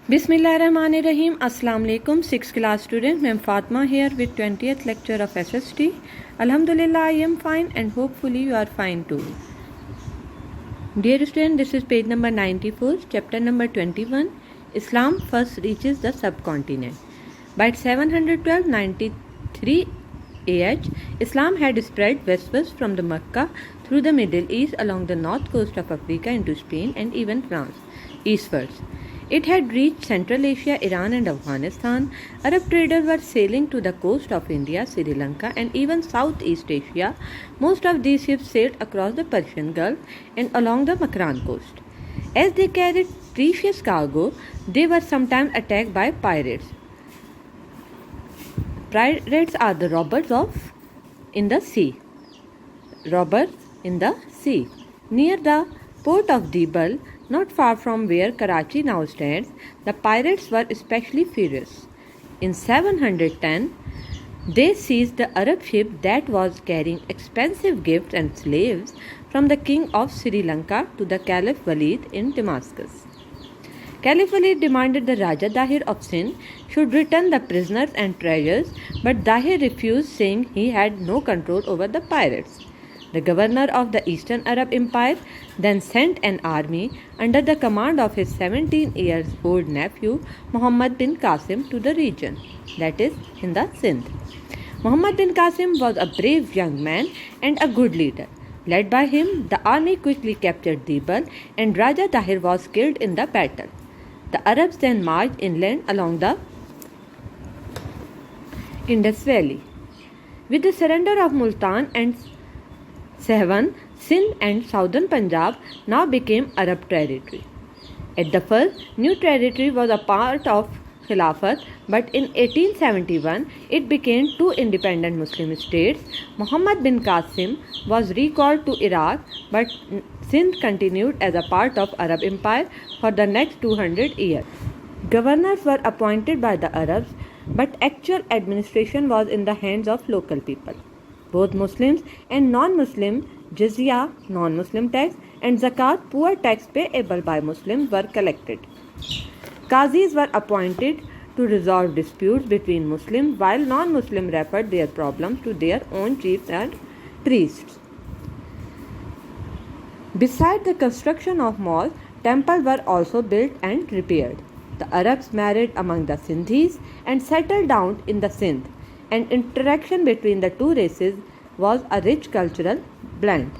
Bismillahirrahmanirrahim. Assalamu alaikum. 6th class students. I'm Fatma here with 20th lecture of SST. Alhamdulillah, I am fine and hopefully you are fine too. Dear students, this is page number 94, chapter number 21. Islam first reaches the subcontinent. By 712-93 AH, Islam had spread westwards from the Mecca through the Middle East along the north coast of Africa into Spain and even France, eastwards. It had reached Central Asia, Iran and Afghanistan. Arab traders were sailing to the coast of India, Sri Lanka and even Southeast Asia. Most of these ships sailed across the Persian Gulf and along the Makran coast. As they carried precious cargo, they were sometimes attacked by pirates. Pirates are the robbers in the sea. Robbers in the sea. Near the port of Dibal, not far from where Karachi now stands, the pirates were especially furious. In 710, they seized the Arab ship that was carrying expensive gifts and slaves from the king of Sri Lanka to the Caliph Walid in Damascus. Caliph Walid demanded the Raja Dahir of Sindh should return the prisoners and treasures, but Dahir refused, saying he had no control over the pirates. The governor of the Eastern Arab Empire then sent an army under the command of his 17-year-old nephew Muhammad bin Qasim to the region, that is, in the Sindh. Muhammad bin Qasim was a brave young man and a good leader. Led by him, the army quickly captured Dibal and Raja Dahir was killed in the battle. The Arabs then marched inland along the Indus Valley. With the surrender of Multan and Sehwan, Sindh and southern Punjab now became Arab territory. At the first, new territory was a part of Khilafat, but in 1871 it became two independent Muslim states. Muhammad bin Qasim was recalled to Iraq, but Sindh continued as a part of Arab Empire for the next 200 years. Governors were appointed by the Arabs, but actual administration was in the hands of local people. Both Muslims and non-Muslim jizya, non-Muslim tax, and zakat, poor tax payable by Muslims, were collected. Qazis were appointed to resolve disputes between Muslims, while non-Muslims referred their problems to their own chiefs and priests. Besides the construction of mosques, temples were also built and repaired. The Arabs married among the Sindhis and settled down in the Sindh, and interaction between the two races was a rich cultural blend.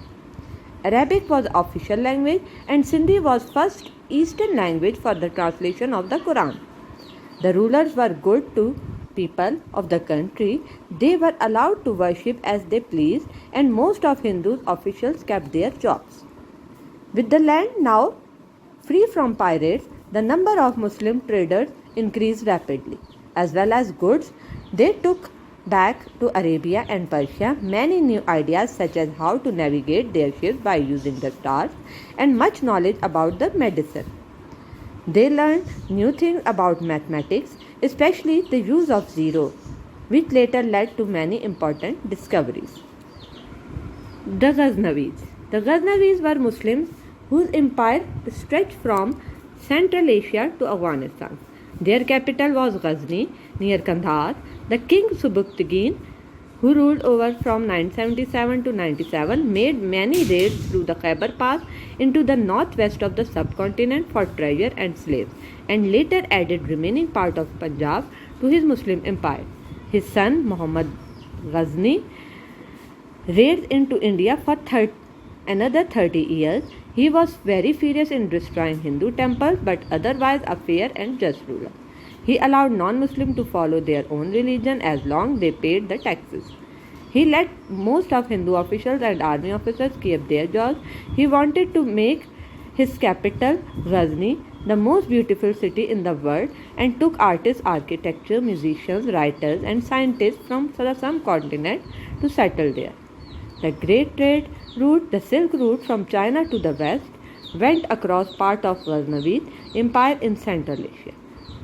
Arabic was official language and Sindhi was first Eastern language for the translation of the Quran. The rulers were good to people of the country. They were allowed to worship as they pleased, and most of Hindus officials kept their jobs. With the land now free from pirates, the number of Muslim traders increased rapidly. As well as goods, they took back to Arabia and Persia many new ideas such as how to navigate their ships by using the stars and much knowledge about the medicine. They learned new things about mathematics, especially the use of zero, which later led to many important discoveries. The Ghaznavis. The Ghaznavis were Muslims whose empire stretched from Central Asia to Afghanistan. Their capital was Ghazni, near Kandahar. The king Subuktigin, who ruled over from 977 to 97, made many raids through the Khyber Pass into the northwest of the subcontinent for treasure and slaves, and later added remaining part of Punjab to his Muslim empire. His son Muhammad Ghazni raids into India for another 30 years. He was very furious in destroying Hindu temples, but otherwise a fair and just ruler. He allowed non-Muslims to follow their own religion as long as they paid the taxes. He let most of Hindu officials and army officers keep their jobs. He wanted to make his capital, Ghazni, the most beautiful city in the world, and took artists, architecture, musicians, writers, and scientists from the subcontinent to settle there. The great trade route, the Silk Route from China to the west, went across part of Ghaznavid Empire in Central Asia.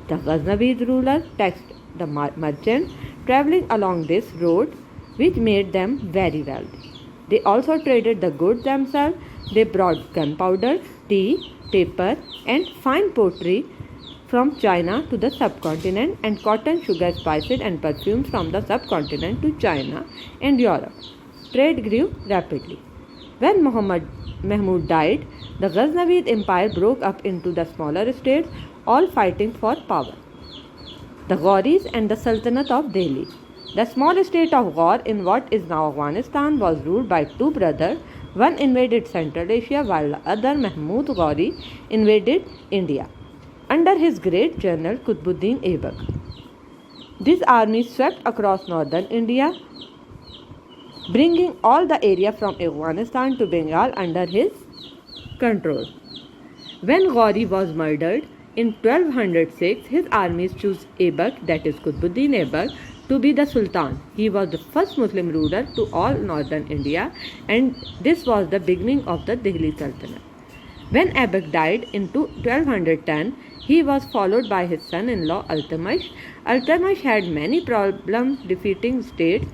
The Ghaznavid rulers taxed the merchants traveling along this road, which made them very wealthy. They also traded the goods themselves. They brought gunpowder, tea, paper, and fine pottery from China to the subcontinent, and cotton, sugar, spices, and perfumes from the subcontinent to China and Europe. Trade grew rapidly. When Mahmud died, the Ghaznavid Empire broke up into the smaller states, all fighting for power. The Ghauris and the Sultanate of Delhi. The small state of Ghaur in what is now Afghanistan was ruled by two brothers. One invaded Central Asia while the other, Mahmud Ghauri, invaded India under his great general Qutbuddin Aibak. This army swept across northern India, bringing all the area from Afghanistan to Bengal under his control. When Ghauri was murdered in 1206, his armies chose Aibak, that is Qutbuddin Aibak, to be the Sultan. He was the first Muslim ruler to all northern India, and this was the beginning of the Delhi Sultanate. When Aibak died in 1210, he was followed by his son-in-law Iltutmish. Iltutmish had many problems defeating states,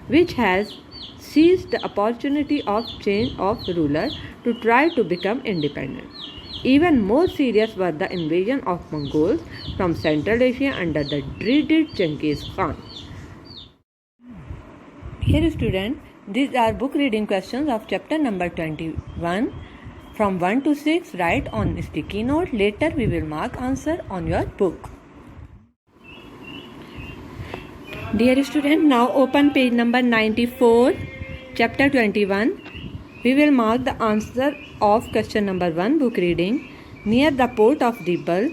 which has seized the opportunity of change of ruler to try to become independent. Even more serious were the invasion of Mongols from Central Asia under the dreaded Genghis Khan. Here student, these are book reading questions of chapter number 21. From 1 to 6, write on sticky note. Later we will mark answer on your book. Dear student, now open page number 94, chapter 21. We will mark the answer of question number 1, book reading. Near the port of Dibal,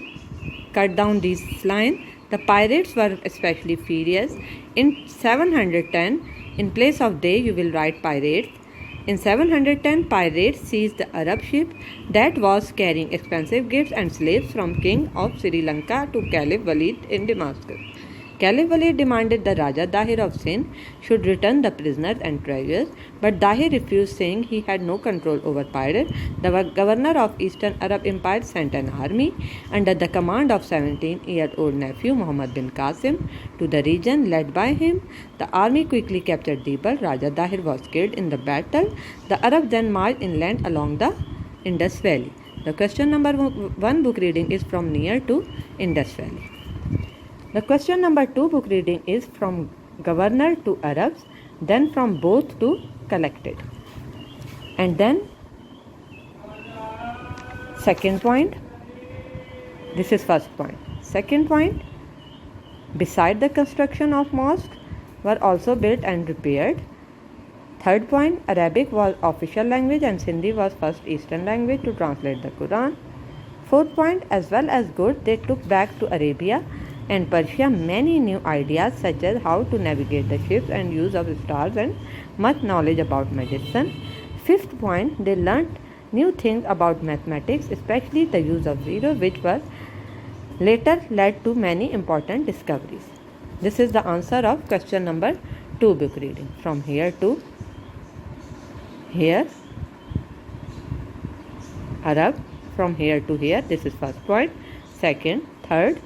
cut down this line. The pirates were especially furious. In 710, in place of they, you will write pirates. In 710, pirates seized the Arab ship that was carrying expensive gifts and slaves from King of Sri Lanka to Caliph Walid in Damascus. Caliph Walid demanded the Raja Dahir of Sindh should return the prisoners and treasures, but Dahir refused, saying he had no control over pirates. The governor of Eastern Arab Empire sent an army under the command of 17-year-old nephew Muhammad bin Qasim to the region. Led by him, the army quickly captured Dibal. Raja Dahir was killed in the battle. The Arabs then marched inland along the Indus Valley. The question number 1 book reading is from near to Indus Valley. The question number 2 book reading is from governor to Arabs, then from both to collected. And then second point, this is first point. Second point, beside the construction of mosques were also built and repaired. Third point, Arabic was official language and Sindhi was first Eastern language to translate the Quran. Fourth point, as well as goods they took back to Arabia and Persia many new ideas such as how to navigate the ships and use of stars and much knowledge about medicine. Fifth point, they learnt new things about mathematics, especially the use of zero, which was later led to many important discoveries. This is the answer of question number 2 book reading. From here to here, Arab, from here to here, this is first point, second, third,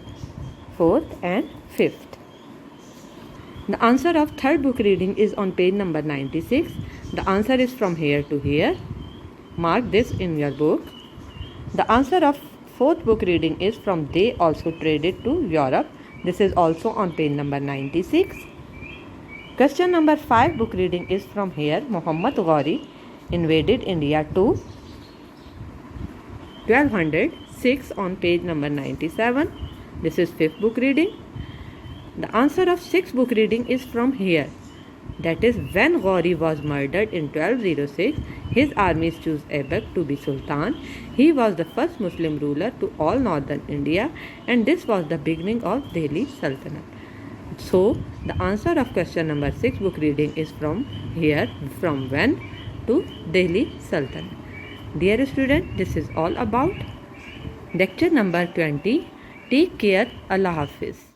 fourth and fifth. The answer of third book reading is on page number 96. The answer is from here to here. Mark this in your book. The answer of fourth book reading is from they also traded to Europe. This is also on page number 96. Question number 5 book reading is from here. Muhammad Ghauri invaded India to 1206 on page number 97. This is fifth book reading. The answer of sixth book reading is from here. That is, when Ghauri was murdered in 1206, his armies chose Aibak to be Sultan. He was the first Muslim ruler to all northern India, and this was the beginning of Delhi Sultanate. So, the answer of question number 6 book reading is from here, from when to Delhi Sultanate. Dear student, this is all about lecture number 20. Take care. Allah Hafiz.